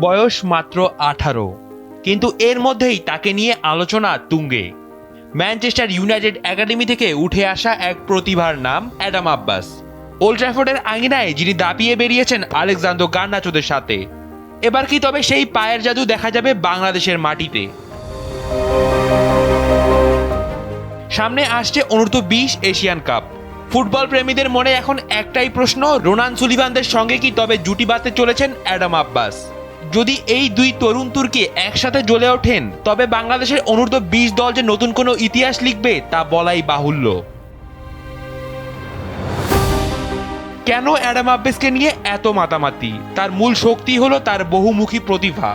বয়স মাত্র 18, কিন্তু এর মধ্যেই তাকে নিয়ে আলোচনা তুঙ্গে। ম্যানচেস্টার ইউনাইটেড একাডেমি থেকে উঠে আসা এক প্রতিভার নাম অ্যাডাম আব্বাস। ওল্ড ট্র্যাফোর্ডের আঙিনায় যিনি দাপিয়ে বেরিয়েছেন আলেক্সান্দ্রো গার্নাচোদের সাথে। এবার কি তবে সেই পায়ের জাদু দেখা যাবে বাংলাদেশের মাটিতে? সামনে আসছে অনূর্ধ্ব 20 এশিয়ান কাপ। ফুটবল প্রেমীদের মনে এখন একটাই প্রশ্ন, রোনান সুলিভানদের সঙ্গে কি তবে জুটি বাঁধতে চলেছেন অ্যাডাম আব্বাস? যদি এই দুই তরুণ তুর্কি একসাথে জ্বলে ওঠেন, তবে বাংলাদেশের অনূর্ধ্ব 20 দল যে নতুন কোনো ইতিহাস লিখবে তা বলাই বাহুল্য। কেন অ্যাডাম আব্বাসকে নিয়ে এত মাতামাতি? তার মূল শক্তি হলো তার বহুমুখী প্রতিভা।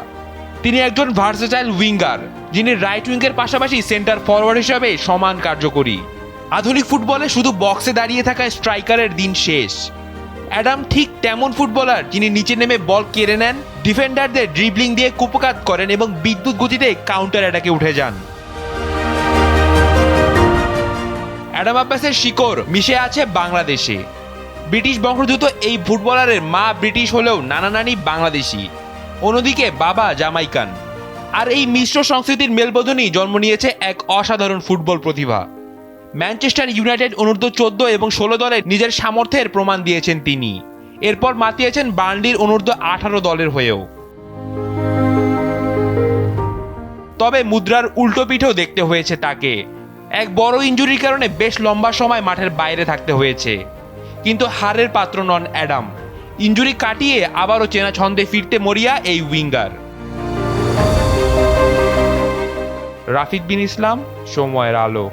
তিনি একজন ভার্সেটাইল উইঙ্গার, যিনি রাইট উইঙ্গের পাশাপাশি সেন্টার ফরওয়ার্ড হিসাবে সমান কার্যকরী। আধুনিক ফুটবলে শুধু বক্সে দাঁড়িয়ে থাকা স্ট্রাইকারের দিন শেষ। অ্যাডাম ঠিক তেমন ফুটবলার যিনি নিচে নেমে বল কেড়ে নেন, ডিফেন্ডারদের ড্রিবলিং দিয়ে কুপকাত করেন এবং বিদ্যুৎ গতিতে কাউন্টার অ্যাটাকে উঠে যান। অ্যাডাম আব্বাসের শিকড় মিশে আছে বাংলাদেশে। ব্রিটিশ বংশোদ্ভূত এই ফুটবলারের মা ব্রিটিশ হলেও নানা নানি বাংলাদেশি, অন্যদিকে বাবা জামাইকান। আর এই মিশ্র সংস্কৃতির মেলবন্ধনই জন্ম নিয়েছে এক অসাধারণ ফুটবল প্রতিভা। ম্যানচেস্টার ইউনাইটেড অনূর্ধ্ব 14 এবং 16 দলে নিজের সামর্থ্যের প্রমাণ দিয়েছেন তিনি। এরপর মাতিয়েছেন বার্নলির অনূর্ধ্ব 18 দলের হয়েও। তবে মুদ্রার উল্টো পিঠেও দেখতে হয়েছে তাকে। এক বড় ইনজুরির কারণে বেশ লম্বা সময় মাঠের বাইরে থাকতে হয়েছে, কিন্তু হারের পাত্র নন অ্যাডাম। ইনজুরি কাটিয়ে আবারও চেনা ছন্দে ফিরতে মরিয়া এই উইঙ্গার। রাফিদ বিন ইসলাম, সময়ের আলো।